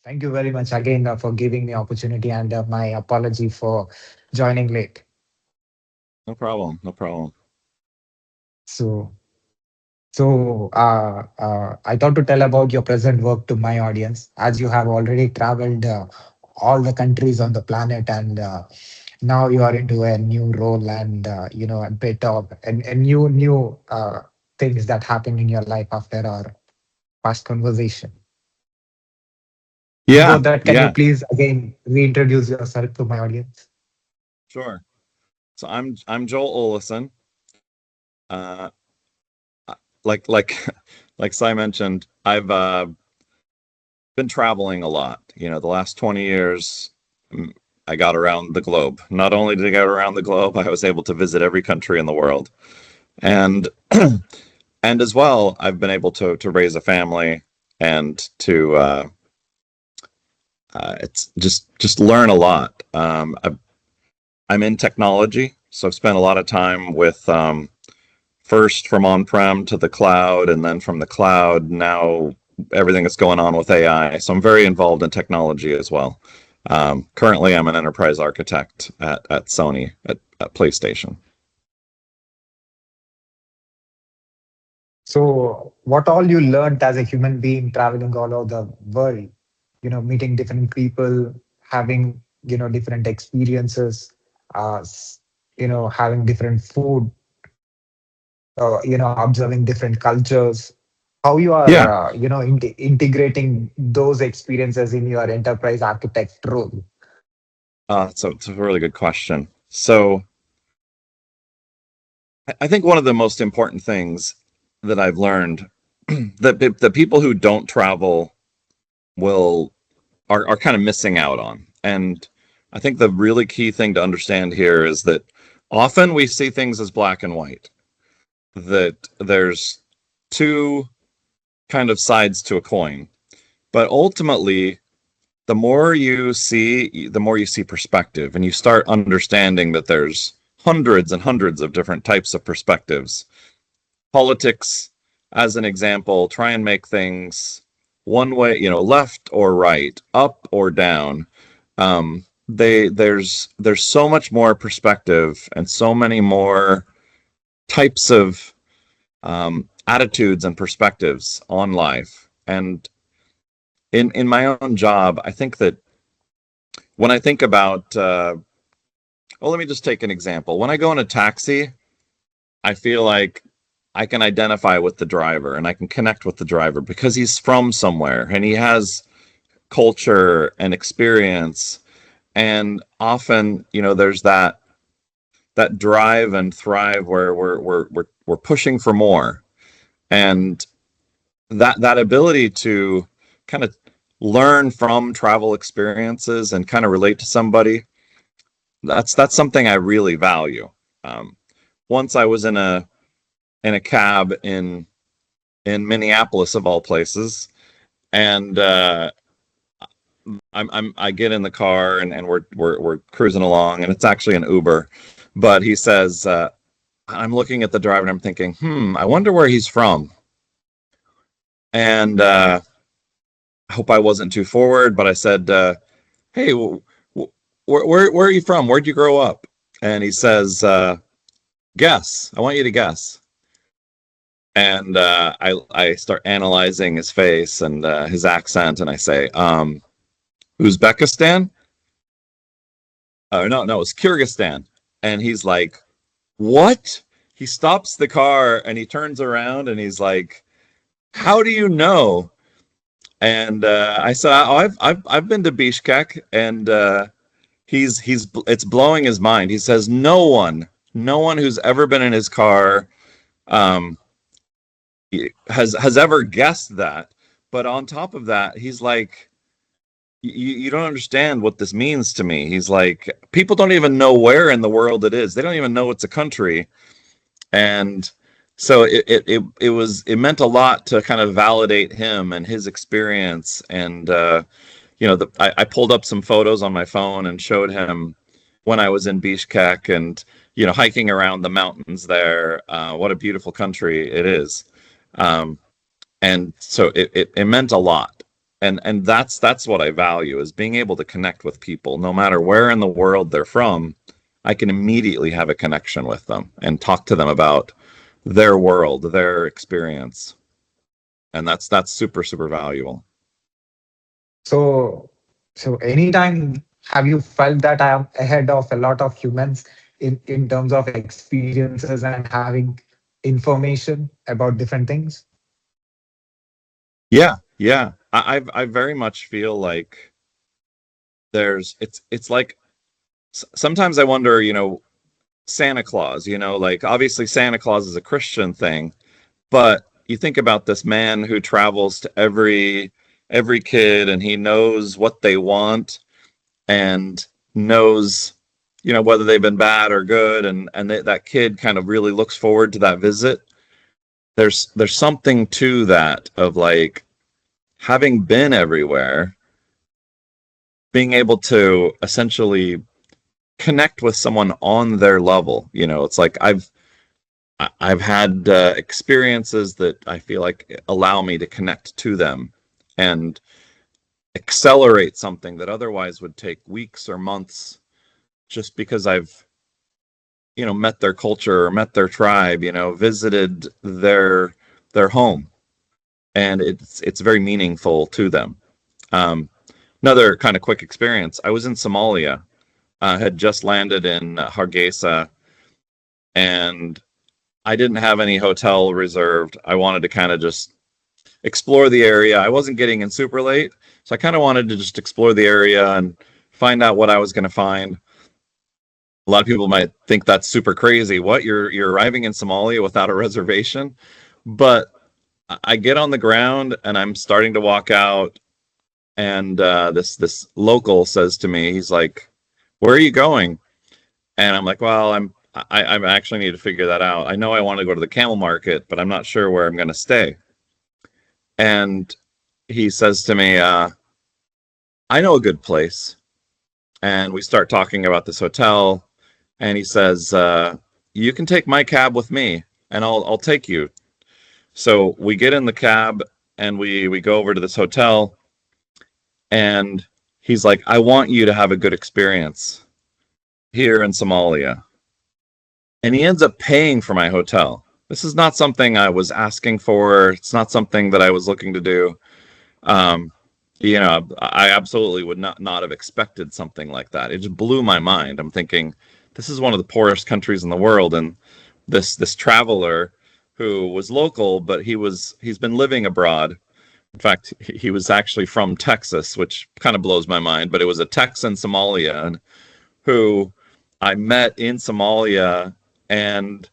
Thank you very much again for giving me opportunity and my apology for joining late. No problem. No problem. So, I thought to tell about your present work to my audience, as you have already traveled all the countries on the planet, and now you are into a new role and a bit of a new things that happen in your life after our past conversation. Before Yeah, that, can you yeah, please again reintroduce yourself to my audience? sure. So I'm Joel Oleson. Uh, like like Sai mentioned, I've been traveling a lot. The last 20 years, mm, I got around the globe. Not only did I get around the globe, I was able to visit every country in the world, and and as well, I've been able to raise a family and to it's just learn a lot. I'm in technology, so I've spent a lot of time with first from on-prem to the cloud, and then from the cloud now everything that's going on with AI. So I'm very involved in technology as well. Currently, I'm an enterprise architect at Sony at PlayStation. So, what all you learned as a human being traveling all over the world, meeting different people, having, different experiences, having different food, observing different cultures, how you are, Yeah, integrating those experiences in your enterprise architect role. so it's a really good question. So I think one of the most important things that I've learned that the people who don't travel will are kind of missing out on. And I think the really key thing to understand here is that often we see things as black and white, that there's two kind of sides to a coin. But ultimately, the more you see perspective, and you start understanding that there's hundreds and hundreds of different types of perspectives. Politics, as an example, try and make things one way, left or right, up or down. There's so much more perspective and so many more types of attitudes and perspectives on life. And in my own job, I think that when I think about, well, let me just take an example. When I go in a taxi, I feel like I can identify with the driver and I can connect with the driver because he's from somewhere and he has culture and experience. And often, there's that drive and thrive where we're pushing for more, and that ability to kind of learn from travel experiences and kind of relate to somebody, that's something I really value. Um, Once I was in a cab in Minneapolis of all places, and I get in the car and we're cruising along, and it's actually an Uber, but he says, I'm looking at the driver and I'm thinking, I wonder where he's from, and I hope I wasn't too forward, but I said, hey, where are you from? Where'd you grow up? And he says, guess. I want you to guess. And I start analyzing his face and his accent, and I say, Uzbekistan? Oh no, it's Kyrgyzstan. And he's like, what? He stops the car and he turns around and he's like, how do you know? And I said, oh, I've been to Bishkek, and he's it's blowing his mind. He says, no one who's ever been in his car um, has ever guessed that. But on top of that, he's like, you don't understand what this means to me. He's like, people don't even know where in the world it is. They don't even know it's a country. And so it meant a lot to kind of validate him and his experience. And I pulled up some photos on my phone and showed him when I was in Bishkek and hiking around the mountains there. What a beautiful country it is. Um, and so it meant a lot. And that's what I value, is being able to connect with people no matter where in the world they're from. I can immediately have a connection with them and talk to them about their world, their experience, and that's super valuable. So, so anytime have you felt that I am ahead of a lot of humans in terms of experiences and having information about different things? Yeah. I very much feel like it's like sometimes I wonder, Santa Claus, like obviously Santa Claus is a Christian thing, but you think about this man who travels to every kid, and he knows what they want, and knows, whether they've been bad or good, and that kid kind of really looks forward to that visit. There's something to that, of like having been everywhere, being able to essentially connect with someone on their level. It's like I've had experiences that I feel like allow me to connect to them and accelerate something that otherwise would take weeks or months, just because I've, met their culture or met their tribe, visited their home, and it's very meaningful to them. Um, Another kind of quick experience: I was in Somalia, had just landed in Hargeisa, and I didn't have any hotel reserved. I wanted to kind of just explore the area. I wasn't getting in super late, so I kind of wanted to just explore the area and find out what I was going to find. A lot of people might think that's super crazy. What, you're arriving in Somalia without a reservation? But I get on the ground and I'm starting to walk out, and this local says to me, he's like, "Where are you going?" And I'm like, "Well, I actually need to figure that out. I know I want to go to the camel market, but I'm not sure where I'm going to stay." And he says to me, "I know a good place." And we start talking about this hotel, and he says, "You can take my cab with me, and I'll take you." So we get in the cab, and we go over to this hotel, and he's like, "I want you to have a good experience here in Somalia." And he ends up paying for my hotel. This is not something I was asking for. It's not something that I was looking to do. Um, I absolutely would not have expected something like that. It just blew my mind. I'm thinking, this is one of the poorest countries in the world, and this traveler who was local, but he's been living abroad. In fact, he was actually from Texas, which kind of blows my mind. But it was a Texan Somalian who I met in Somalia, and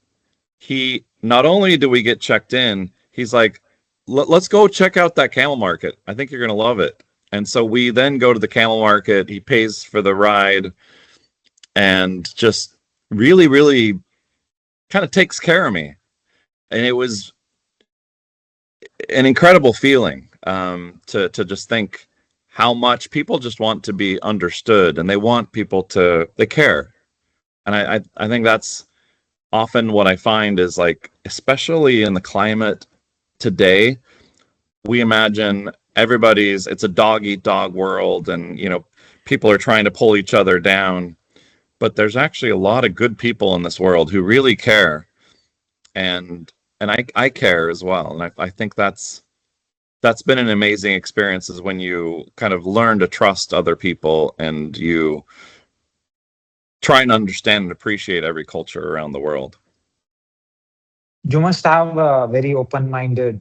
he, not only do we get checked in, he's like, let's go check out that camel market. I think you're going to love it." And so we then go to the camel market. He pays for the ride and just really kind of takes care of me. And it was an incredible feeling, to just think how much people just want to be understood, and they want people to, they care. And I think that's often what I find is, like, especially in the climate today, we imagine it's a dog eat dog world, and people are trying to pull each other down, but there's actually a lot of good people in this world who really care, and I care as well. And I think that's been an amazing experience, is when you kind of learn to trust other people, and you try and understand and appreciate every culture around the world. You must have a very open-minded,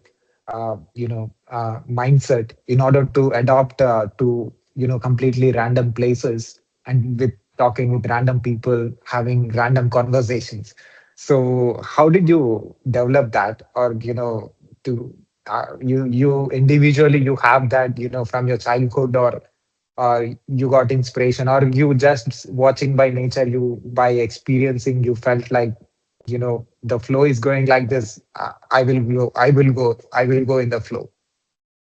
mindset in order to adopt to completely random places and with talking with random people, having random conversations. So, how did you develop that, or to you individually you have that from your childhood, or you got inspiration, or you just watching by nature, you by experiencing you felt like the flow is going like this. I will go in the flow.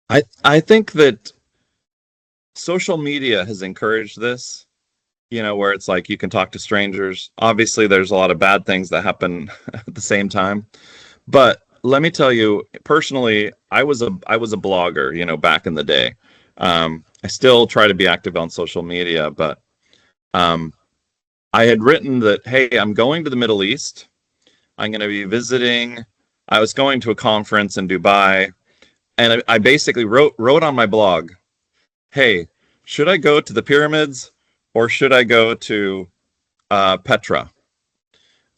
I think that social media has encouraged this, where it's like you can talk to strangers. Obviously, there's a lot of bad things that happen at the same time, but let me tell you personally, I was a blogger, back in the day. I still try to be active on social media, but um, I had written that, hey, I'm going to the Middle East. I'm going to be visiting. I was going to a conference in Dubai, and I basically wrote on my blog, hey, should I go to the pyramids or should I go to Petra?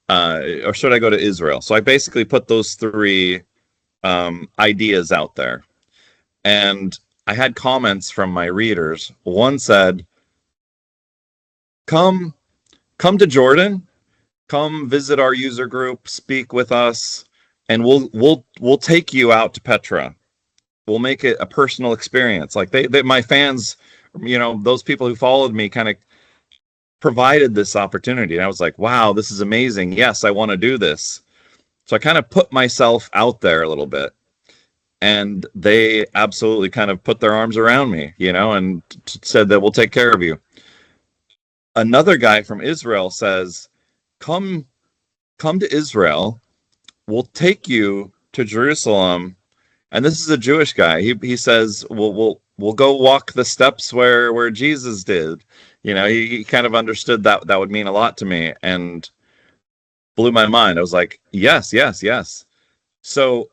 Or should I go to Israel? So I basically put those three ideas out there. And I had comments from my readers. One said, come come to Jordan, come visit our user group, speak with us, and we'll take you out to Petra. We'll make it a personal experience. Like they my fans, those people who followed me kind of provided this opportunity. And I was like, wow, this is amazing. Yes, I want to do this. So I kind of put myself out there a little bit. And they absolutely kind of put their arms around me, and said that we'll take care of you. Another guy from Israel says, come come to Israel. We'll take you to Jerusalem. And this is a Jewish guy. He says, we'll go walk the steps where Jesus did. He kind of understood that would mean a lot to me and blew my mind. I was like, yes, yes, yes. So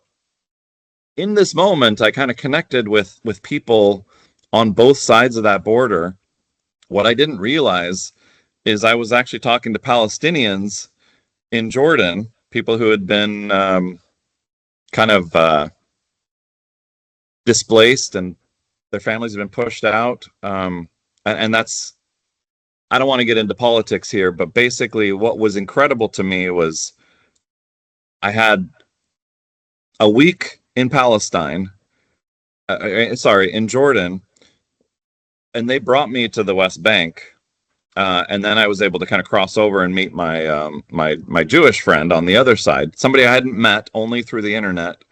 in this moment, I kind of connected with people on both sides of that border. What I didn't realize is I was actually talking to Palestinians in Jordan, people who had been kind of displaced and their families have been pushed out. And that's, I don't want to get into politics here, but basically what was incredible to me was I had a week in Palestine, in Jordan, and they brought me to the West Bank. And then I was able to kind of cross over and meet my Jewish friend on the other side, somebody I hadn't met, only through the internet.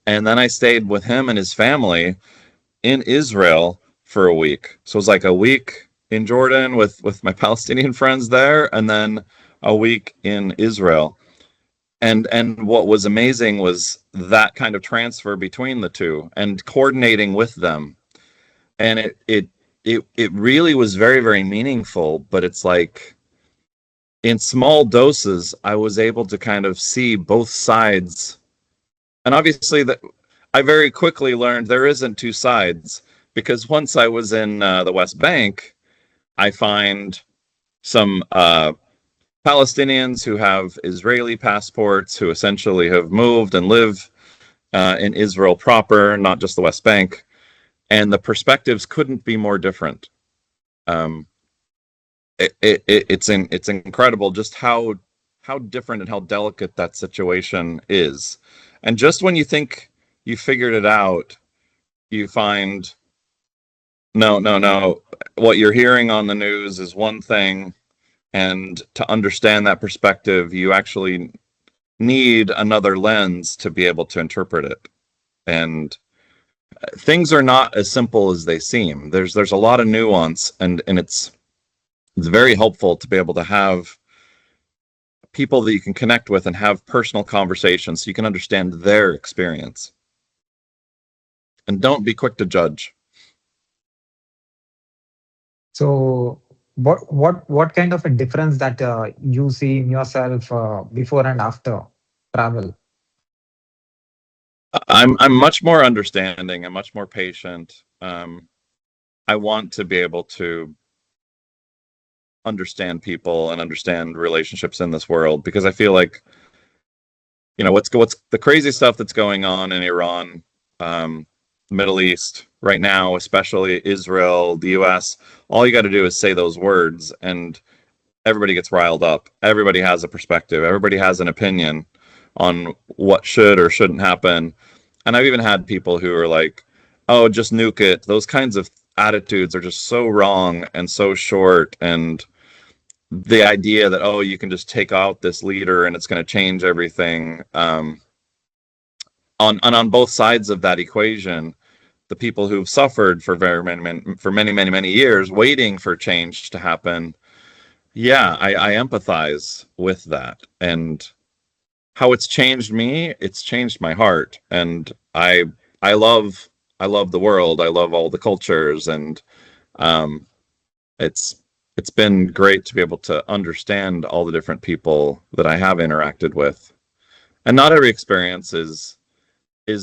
And then I stayed with him and his family in Israel for a week. So it was like a week in Jordan with my Palestinian friends there, and then a week in Israel. And what was amazing was that kind of transfer between the two and coordinating with them. And it really was very, very meaningful, but it's like in small doses, I was able to kind of see both sides. And obviously that I very quickly learned there isn't two sides, because once I was in the West Bank, I find some Palestinians who have Israeli passports who essentially have moved and live in Israel proper, not just the West Bank. And the perspectives couldn't be more different. Um, it's incredible just how different and how delicate that situation is. And just when you think you figured it out, you find no, no, no. What you're hearing on the news is one thing, and to understand that perspective, you actually need another lens to be able to interpret it. And things are not as simple as they seem. There's a lot of nuance, and it's very helpful to be able to have people that you can connect with and have personal conversations so you can understand their experience. And don't be quick to judge. So, what kind of a difference that you see in yourself before and after travel? I'm much more understanding. I'm much more patient. I want to be able to understand people and understand relationships in this world, because I feel like what's the crazy stuff that's going on in Iran, Middle East right now, especially Israel, the US. All you got to do is say those words and everybody gets riled up. Everybody has a perspective. Everybody has an opinion on what should or shouldn't happen. And I've even had people who are like, oh, just nuke it. Those kinds of attitudes are just so wrong and so short. And the idea that, oh, you can just take out this leader and it's going to change everything. On both sides of that equation, the people who've suffered for many years waiting for change to happen, yeah, I empathize with that. And how it's changed me, it's changed my heart. And I love I love the world. I love all the cultures, and um, it's it's been great to be able to understand all the different people that I have interacted with. And not every experience is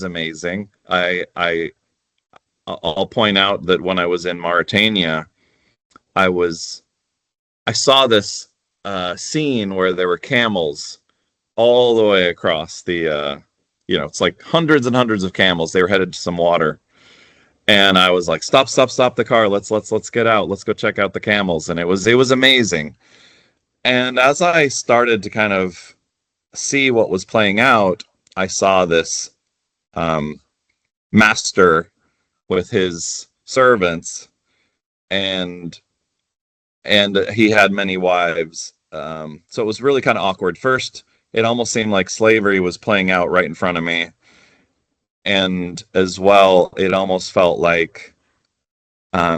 amazing. I'll point out that when I was in Mauritania, I was I saw this scene where there were camels all the way across the it's like hundreds and hundreds of camels. They were headed to some water, and I was like, stop, stop, stop the car. Let's get out. Let's go check out the camels. And it was amazing. And as I started to kind of see what was playing out, I saw this um, master with his servants, and he had many wives. So it was really kind of awkward. First, it almost seemed like slavery was playing out right in front of me, and as well, it almost felt like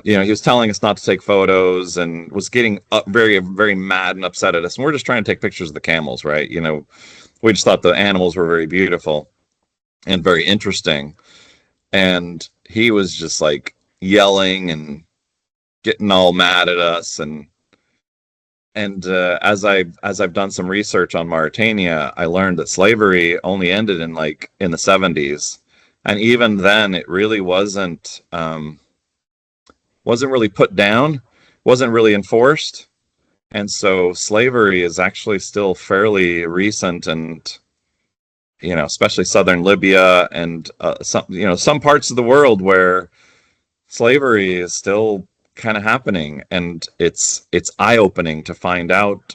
he was telling us not to take photos and was getting up very, very mad and upset at us. And we're just trying to take pictures of the camels, right? We just thought the animals were very beautiful and very interesting. And he was just like yelling and getting all mad at us. And as I've done some research on Mauritania, I learned that slavery only ended in the 70s, and even then, it really wasn't really put down, wasn't really enforced, and so slavery is actually still fairly recent, and especially southern Libya and some parts of the world where slavery is still kind of happening, and it's eye-opening to find out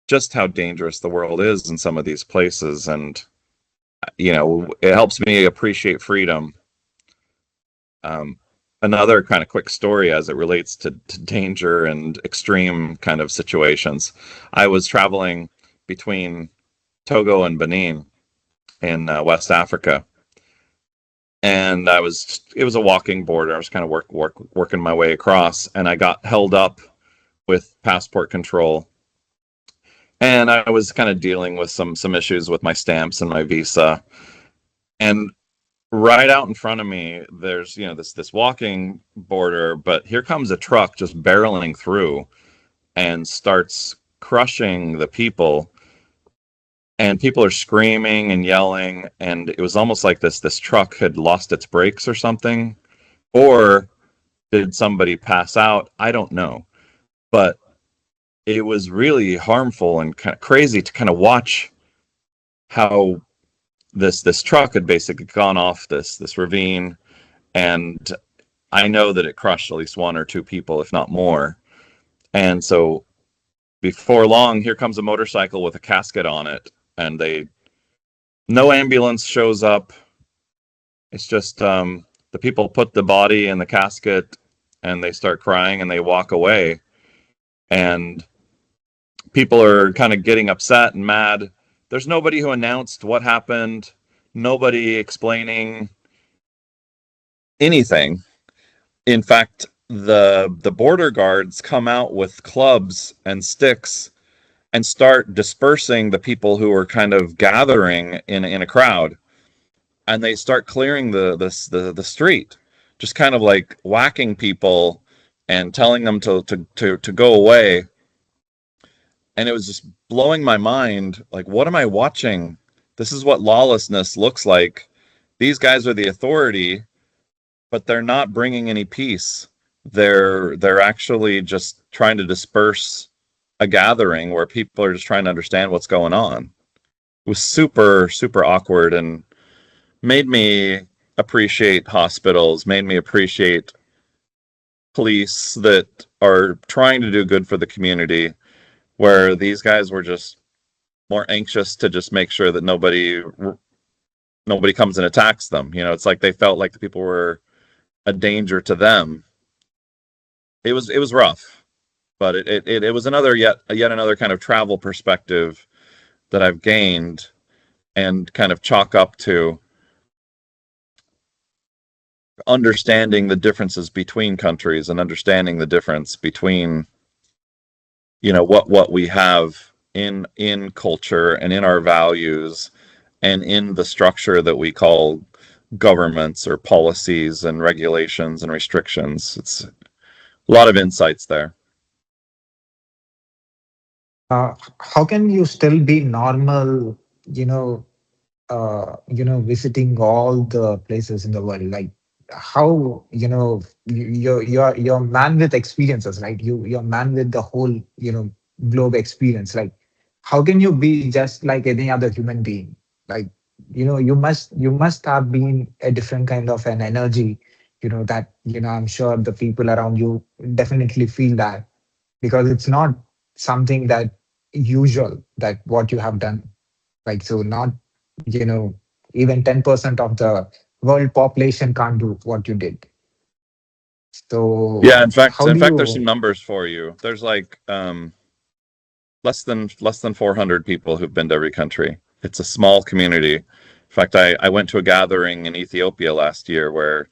just how dangerous the world is in some of these places. And it helps me appreciate freedom. um, Another kind of quick story as it relates to danger and extreme kind of situations. I was traveling between Togo and Benin in West Africa, and it was a walking border. I was kind of working my way across, and I got held up with passport control, and I was kind of dealing with some issues with my stamps and my visa. And right out in front of me, there's this walking border, but here comes a truck just barreling through and starts crushing the people, and people are screaming and yelling, and it was almost like this truck had lost its brakes or something, or did somebody pass out? I don't know, but it was really harmful and kind of crazy to kind of watch how this truck had basically gone off this ravine, and I know that it crushed at least one or two people, if not more. And so before long, here comes a motorcycle with a casket on it, and no ambulance shows up. It's just the people put the body in the casket, and they start crying and they walk away. And people are kind of getting upset and mad. There's nobody who announced what happened, nobody explaining anything. In fact, the border guards come out with clubs and sticks and start dispersing the people who are kind of gathering in a crowd, and they start clearing the street, just kind of like whacking people and telling them to go away. And it was just blowing my mind, like, what am I watching? This is what lawlessness looks like. These guys are the authority, but they're not bringing any peace. They're actually just trying to disperse a gathering where people are just trying to understand what's going on. It was super, super awkward, and made me appreciate hospitals, made me appreciate police that are trying to do good for the community, where these guys were just more anxious to just make sure that nobody comes and attacks them. It's like they felt like the people were a danger to them. It was rough, but it was yet another kind of travel perspective that I've gained, and kind of chalk up to understanding the differences between countries, and understanding the difference between what we have in culture and in our values and in the structure that we call governments or policies and regulations and restrictions. It's a lot of insights there. How can you still be normal, you know, visiting all the places in the world? Like how, you're a man with experiences, right? You're a man with the whole, globe experience. Like how can you be just like any other human being? Like, you must have been a different kind of an energy, that, I'm sure the people around you definitely feel that, because it's not something that usual that what you have done. Like, so not, even 10% of the world population can't do what you did. Yeah, So how in do fact, there's some you? numbers for you. There's like less than 400 people who've been to every country. It's a small community. In fact, I went to a gathering in Ethiopia last year where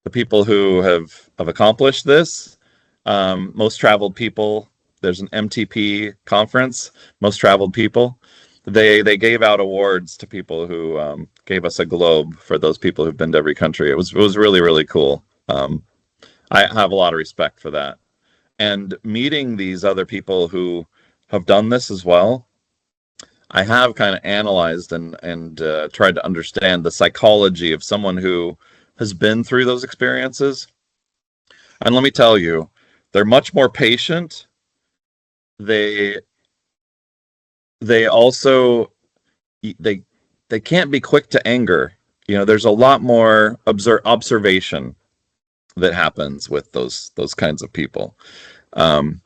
the people who have accomplished this, most traveled people. There's an MTP conference, most traveled people. They gave out awards to people who gave us a globe for those people who've been to every country. It was really really cool. I have a lot of respect for that. And meeting these other people who have done this as well, I have kind of analyzed and tried to understand the psychology of someone who has been through those experiences. And let me tell you, they're much more patient. They they also they they can't be quick to anger. There's a lot more observation that happens with those kinds of people. Um,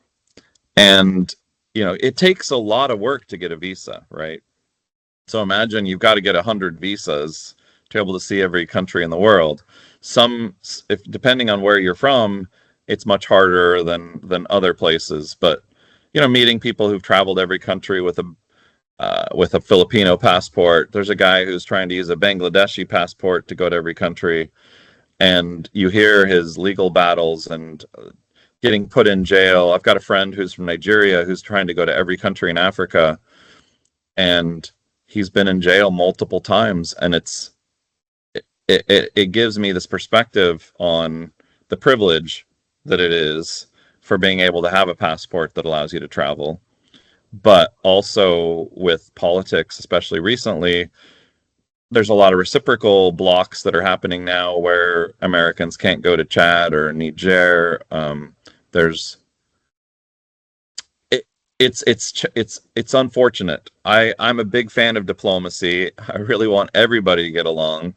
and it takes a lot of work to get a visa, right? So imagine you've got to get 100 visas to be able to see every country in the world. Some, if depending on where you're from, it's much harder than other places. But meeting people who've traveled every country with a Filipino passport. There's a guy who's trying to use a Bangladeshi passport to go to every country, and you hear his legal battles and getting put in jail. I've got a friend who's from Nigeria who's trying to go to every country in Africa, and he's been in jail multiple times, and it gives me this perspective on the privilege that it is for being able to have a passport that allows you to travel. But also with politics, especially recently, there's a lot of reciprocal blocks that are happening now where Americans can't go to Chad or Niger. There's it, it's unfortunate. I'm a big fan of diplomacy. I really want everybody to get along,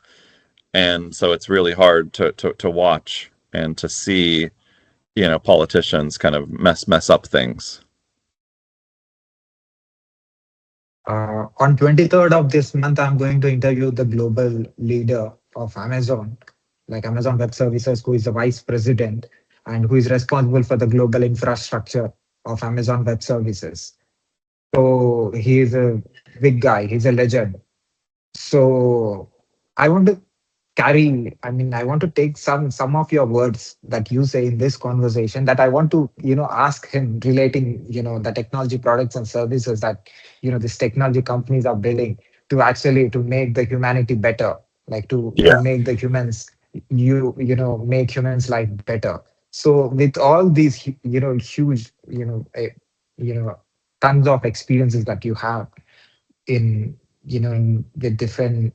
and so it's really hard to watch and to see politicians kind of mess up things. On 23rd of this month, I'm going to interview the global leader of Amazon, like Amazon Web Services, who is the vice president and who is responsible for the global infrastructure of Amazon Web Services. So he is a big guy. He's a legend. So I want to I want to take some of your words that you say in this conversation, that I want to, ask him, relating, the technology products and services that, these technology companies are building to actually to make the humanity better, like to Yeah. make the humans, make humans life better. So with all these, huge, tons of experiences that you have in, in the different,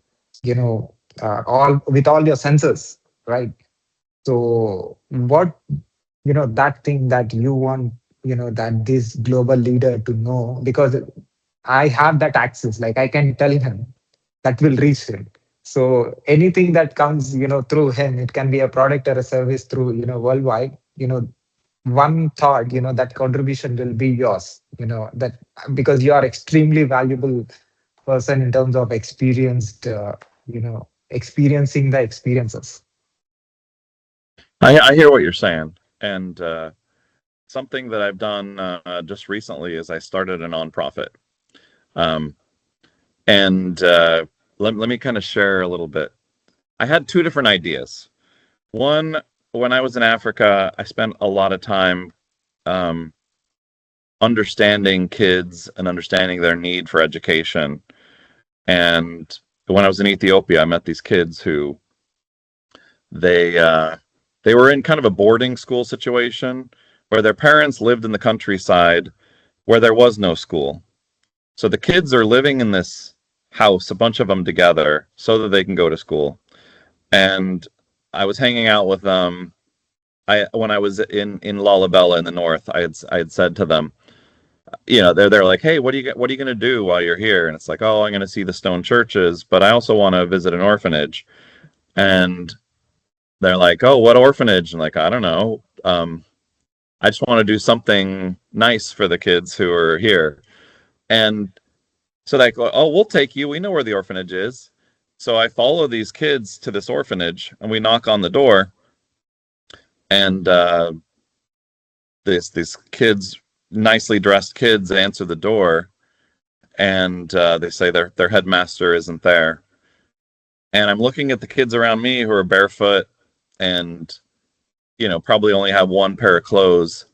all with all your senses, right? So what, that thing that you want, that this global leader to know, because I have that access, like I can tell him, that will reach him. So anything that comes, through him, it can be a product or a service through, worldwide, one thought, that contribution will be yours, that because you are extremely valuable person in terms of experienced, experiencing the experiences. I hear what you're saying, and something that I've done just recently is I started a nonprofit. Um, and let me kind of share a little bit. I had two different ideas. One, when I was in Africa, I spent a lot of time um, understanding kids and understanding their need for education. And when I was in Ethiopia, I met these kids who they uh, they were in kind of a boarding school situation where their parents lived in the countryside where there was no school. So the kids are living in this house, a bunch of them together, so that they can go to school. And I was hanging out with them. I when I was in Lalabella in the north, I had said to them, they're like, hey, what are you gonna do while you're here? And it's like, oh, I'm gonna see the stone churches, but I also want to visit an orphanage. And they're like, oh, what orphanage? And like, I don't know. I just want to do something nice for the kids who are here. And so they go, oh, we'll take you. We know where the orphanage is. So I follow these kids to this orphanage, and we knock on the door, and these kids, nicely dressed kids, answer the door, and they say their headmaster isn't there. And I'm looking at the kids around me who are barefoot and probably only have one pair of clothes,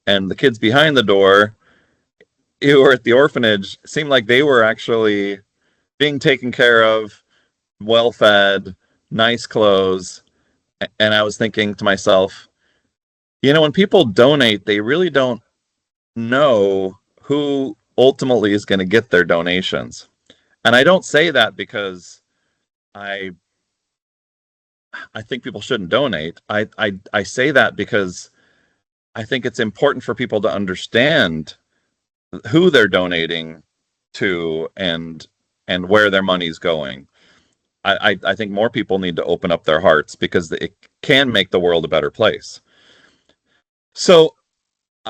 and the kids behind the door who were at the orphanage seemed like they were actually being taken care of, well fed, nice clothes. And I was thinking to myself, when people donate, they really don't know who ultimately is going to get their donations. And I don't say that because I I think people shouldn't donate. I say that because I think it's important for people to understand who they're donating to and where their money's going. I think more people need to open up their hearts because it can make the world a better place. So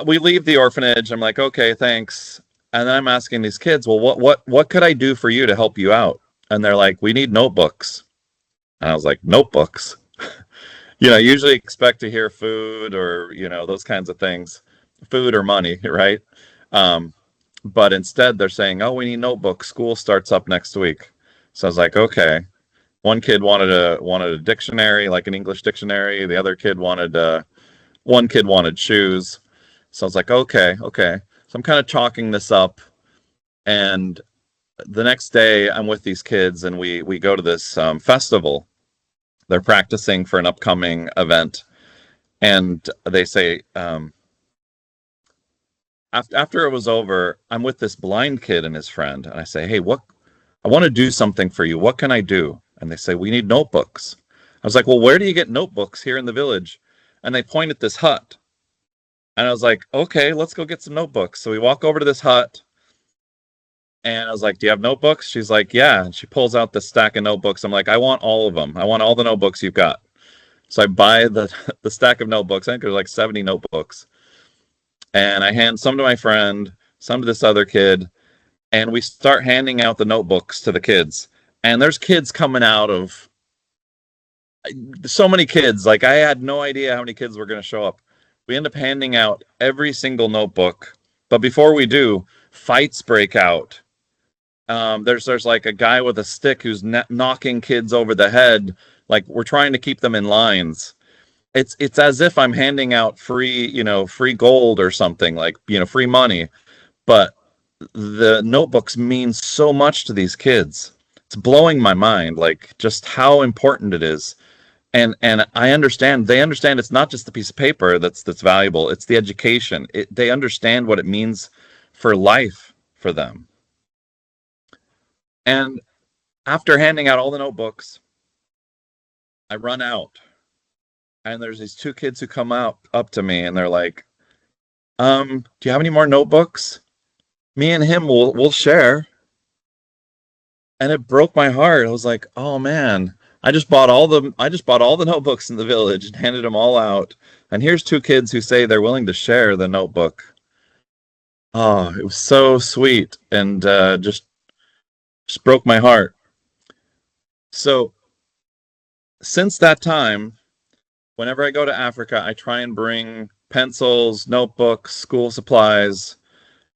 we leave the orphanage. I'm like, okay, thanks. And then I'm asking these kids, well, what could I do for you to help you out? And they're like, we need notebooks. And I was like, notebooks? Usually expect to hear food or, those kinds of things, food or money, right? Um, but instead they're saying, oh, we need notebooks. School starts up next week. So I was like, okay. One kid wanted a dictionary, like an English dictionary. The other kid one kid wanted shoes. So I was like, okay. So I'm kind of chalking this up. And the next day I'm with these kids and we go to this festival. They're practicing for an upcoming event. And they say, after it was over, I'm with this blind kid and his friend. And I say, hey, I want to do something for you. What can I do? And they say, we need notebooks. I was like, well, where do you get notebooks here in the village? And they point at this hut. And I was like, okay, let's go get some notebooks. So we walk over to this hut. And I was like, do you have notebooks? She's like, yeah. And she pulls out this stack of notebooks. I'm like, I want all of them. I want all the notebooks you've got. So I buy the stack of notebooks. I think there's like 70 notebooks. And I hand some to my friend, some to this other kid. And we start handing out the notebooks to the kids. And there's kids coming out of so many kids. Like, I had no idea how many kids were going to show up. We end up handing out every single notebook. But before we do, fights break out. There's like a guy with a stick who's knocking kids over the head. Like, we're trying to keep them in lines. It's as if I'm handing out free gold or something, like, free money. But the notebooks mean so much to these kids. It's blowing my mind, like, just how important it is. And they understand it's not just the piece of paper that's valuable, it's the education. They understand what it means for life for them. And after handing out all the notebooks, I run out. And there's these two kids who come up to me and they're like, do you have any more notebooks? Me and him will share. And it broke my heart. I was like, oh man, I just bought all the notebooks in the village and handed them all out. And here's two kids who say they're willing to share the notebook. Oh, it was so sweet and just broke my heart. So since that time, whenever I go to Africa, I try and bring pencils, notebooks, school supplies.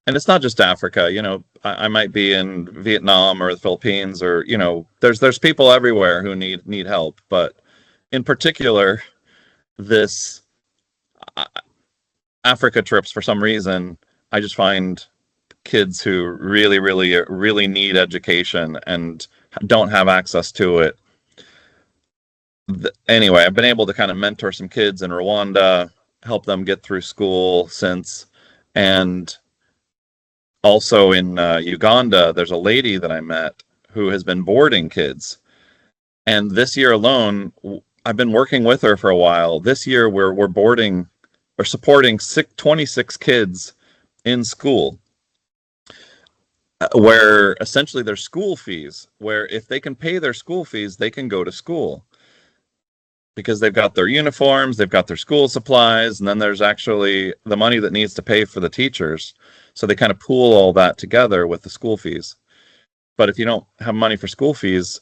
And it's not just Africa, I might be in Vietnam or the Philippines or, there's people everywhere who need help. But in particular, this Africa trips, for some reason, I just find kids who really, really, really need education and don't have access to it. Anyway, I've been able to kind of mentor some kids in Rwanda, help them get through school since, and also in Uganda, there's a lady that I met who has been boarding kids. And this year alone, I've been working with her for a while. This year, we're boarding or supporting 26 kids in school, where essentially their school fees, where if they can pay their school fees, they can go to school because they've got their uniforms, they've got their school supplies, and then there's actually the money that needs to pay for the teachers. So they kind of pool all that together with the school fees. But if you don't have money for school fees,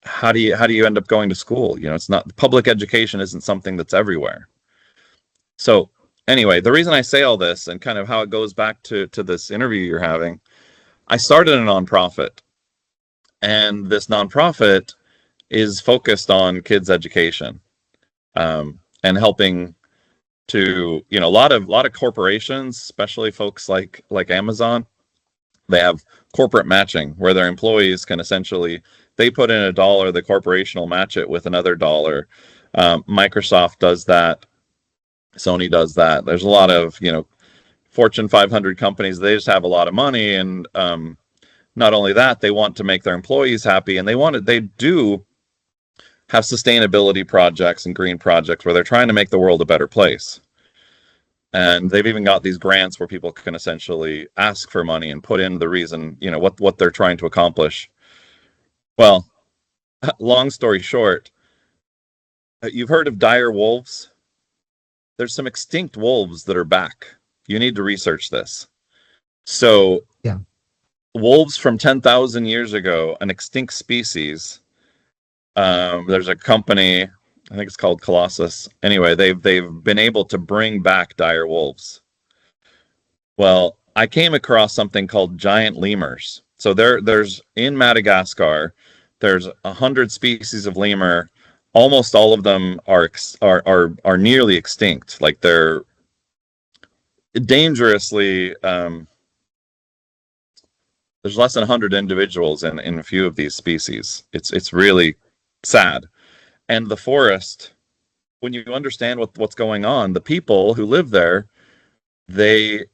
how do you end up going to school? It's not, public education isn't something that's everywhere. So anyway, the reason I say all this and kind of how it goes back to this interview you're having, I started a nonprofit, and this nonprofit is focused on kids education, and helping to, a lot of corporations, especially folks like Amazon, they have corporate matching where their employees can essentially, they put in $1, the corporation will match it with another dollar. Microsoft does that. Sony does that. There's a lot of, Fortune 500 companies. They just have a lot of money, and not only that, they want to make their employees happy, and they do have sustainability projects and green projects where they're trying to make the world a better place. And they've even got these grants where people can essentially ask for money and put in the reason, what they're trying to accomplish. Well, long story short, you've heard of dire wolves. There's some extinct wolves that are back. You need to research this. So, Yeah. wolves from 10,000 years ago, an extinct species. There's a company, I think it's called Colossus. Anyway, they've been able to bring back dire wolves. Well, I came across something called giant lemurs. So there's in Madagascar, there's 100 species of lemur. Almost all of them are nearly extinct. Like, they're dangerously. There's less than 100 individuals in a few of these species. It's really sad. And the forest, when you understand what's going on, the people who live there, they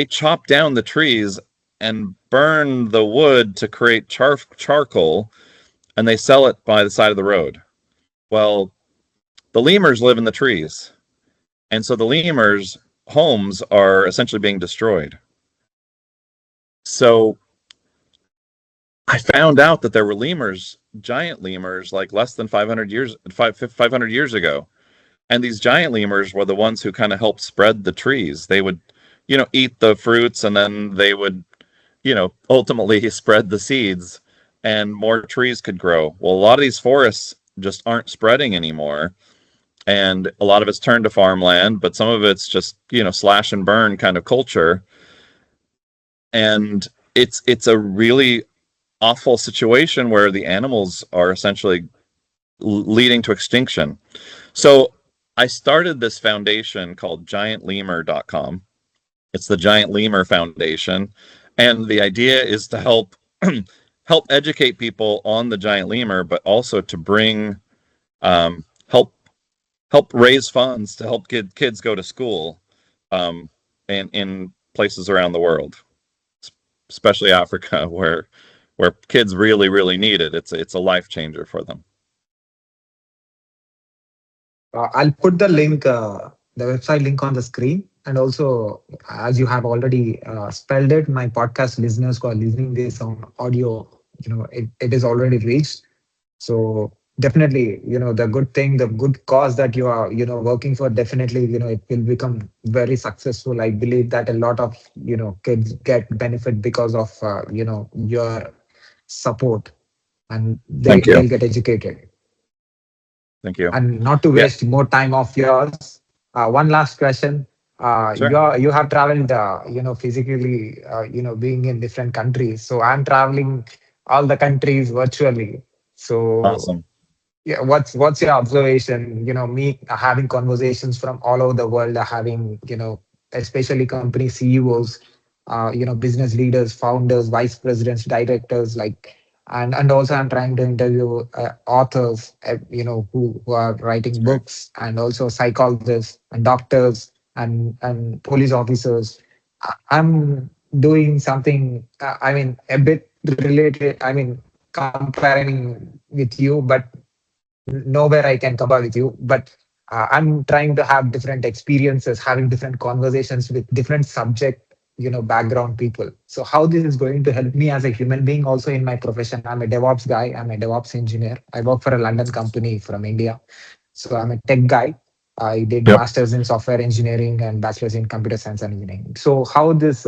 chop down the trees and burn the wood to create charcoal, and they sell it by the side of the road. Well, the lemurs live in the trees, and so the lemurs' homes are essentially being destroyed. So I found out that there were lemurs, giant lemurs, like less than 500 years ago. And these giant lemurs were the ones who kind of helped spread the trees. They would, eat the fruits, and then they would, ultimately spread the seeds, and more trees could grow. Well, a lot of these forests just aren't spreading anymore. And a lot of it's turned to farmland, but some of it's just, slash and burn kind of culture. And it's a really awful situation where the animals are essentially leading to extinction. So I started this foundation called giantlemur.com. It's the Giant Lemur Foundation, and the idea is to help educate people on the giant lemur, but also to bring help raise funds to help kids go to school, in places around the world, especially Africa, where kids really, really need it. It's a life changer for them. I'll put the website link on the screen. And also, as you have already spelled it, my podcast listeners who are listening this on audio, it is already reached. So definitely, the good thing, the good cause that you are, working for, definitely, it will become very successful. I believe that a lot of, kids get benefit because of, your support, and Thank you. they'll get educated. Thank you. And not to Yeah, waste more time of yours, one last question. sure. You have traveled, physically, being in different countries. So I'm traveling all the countries virtually. So Awesome. yeah, what's your observation? Me having conversations from all over the world, having especially company CEOs, business leaders, founders, vice presidents, directors, like, and also I'm trying to interview authors, who are writing books, and also psychologists and doctors and police officers. I'm doing something, a bit related. Comparing with you, but nowhere I can compare with you. But I'm trying to have different experiences, having different conversations with different subject, background people. So how this is going to help me as a human being, also in my profession. I'm a DevOps guy. I'm a DevOps engineer. I work for a London company from India. So I'm a tech guy. I did Yep. masters in software engineering and bachelor's in computer science and engineering. So how this,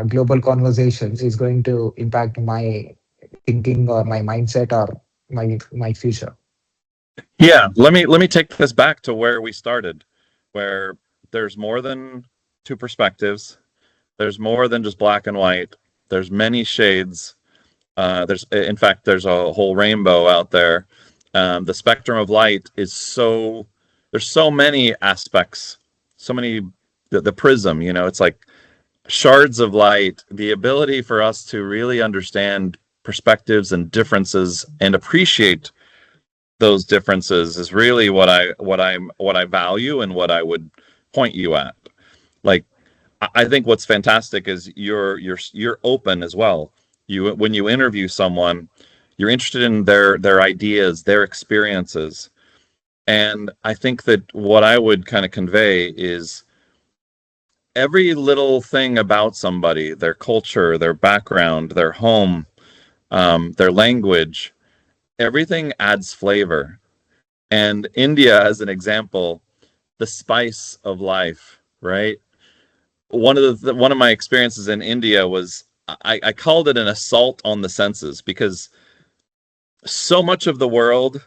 global conversations is going to impact my thinking or my mindset or my future. Yeah, let me take this back to where we started, where there's more than two perspectives. There's more than just black and white. There's many shades. There's, in fact, there's a whole rainbow out there. The spectrum of light is so, there's so many aspects, so many, the prism, it's like shards of light, the ability for us to really understand perspectives and differences and appreciate those differences is really what I value and what I would point you at. Like, I think what's fantastic is you're open as well. You, when you interview someone, you're interested in their ideas, their experiences. And I think that what I would kind of convey is every little thing about somebody, their culture, their background, their home, their language, everything adds flavor. And India, as an example, the spice of life, right? One of my experiences in India was I called it an assault on the senses, because so much of the world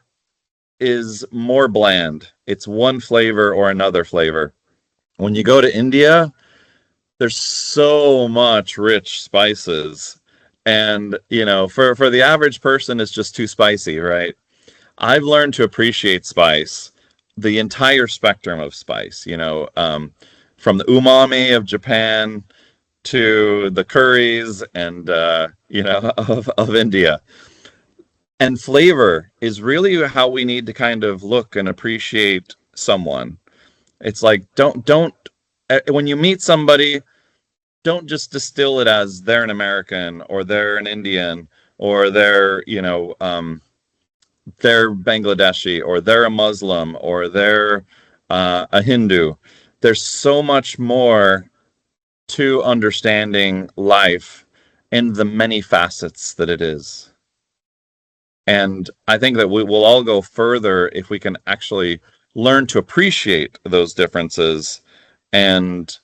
is more bland. It's one flavor or another flavor. When you go to India, there's so much rich spices. And, for the average person, it's just too spicy, right? I've learned to appreciate spice, the entire spectrum of spice, from the umami of Japan to the curries and, of India. And flavor is really how we need to kind of look and appreciate someone. It's like, don't, when you meet somebody, don't just distill it as they're an American or they're an Indian or they're Bangladeshi or they're a Muslim or they're a Hindu. There's so much more to understanding life and the many facets that it is. And I think that we will all go further if we can actually learn to appreciate those differences and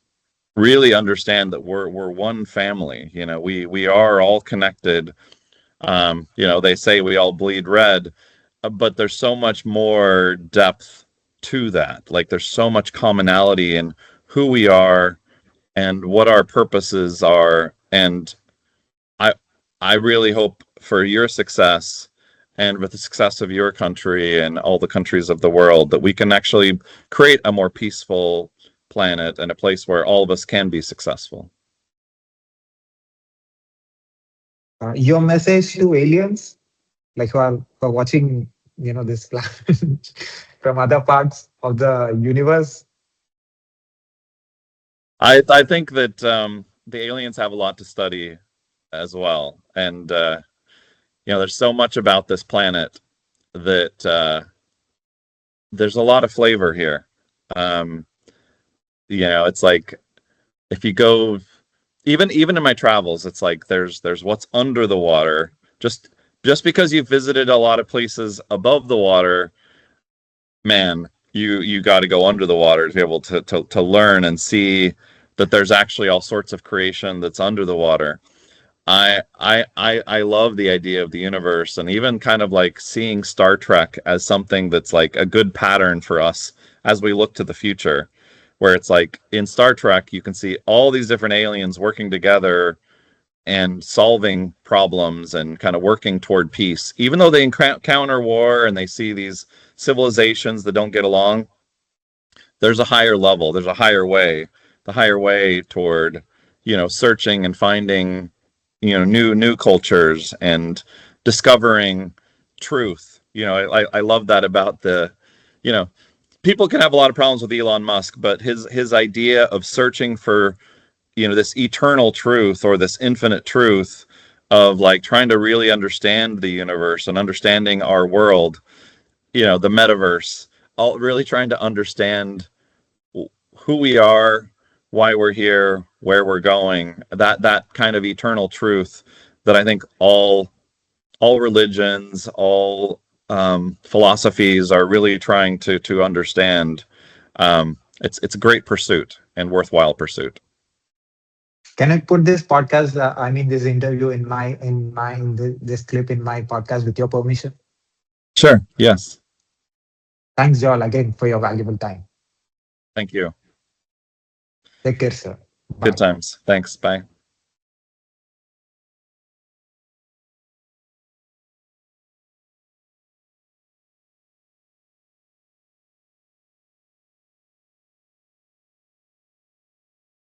really understand that we're one family. We are all connected. They say we all bleed red, but there's so much more depth to that. Like, there's so much commonality in who we are and what our purposes are. And I I really hope for your success and with the success of your country and all the countries of the world that we can actually create a more peaceful planet and a place where all of us can be successful. Your message to aliens, like who are watching, this planet from other parts of the universe. I think that the aliens have a lot to study as well, and there's so much about this planet that there's a lot of flavor here. Um, it's like, if you go, even in my travels, it's like there's what's under the water. Just because you've visited a lot of places above the water, man, you got to go under the water to be able to learn and see that there's actually all sorts of creation that's under the water. I love the idea of the universe, and even kind of like seeing Star Trek as something that's like a good pattern for us as we look to the future, where it's like in Star Trek you can see all these different aliens working together and solving problems and kind of working toward peace, even though they encounter war and they see these civilizations that don't get along. there's a higher level, there's a higher way, the higher way toward, searching and finding, new cultures and discovering truth. I love that about you know, people can have a lot of problems with Elon Musk, but his idea of searching for, this eternal truth or this infinite truth of like trying to really understand the universe and understanding our world, the metaverse, all really trying to understand who we are, why we're here, where we're going, that kind of eternal truth that I think all religions, all philosophies are really trying to understand. It's a great pursuit and worthwhile pursuit. Can I put this podcast, I mean, this interview this clip in my podcast with your permission? Sure. Yes. Thanks, Joel, again for your valuable time. Thank you. Take care, sir. Good Bye. times. Thanks. Bye.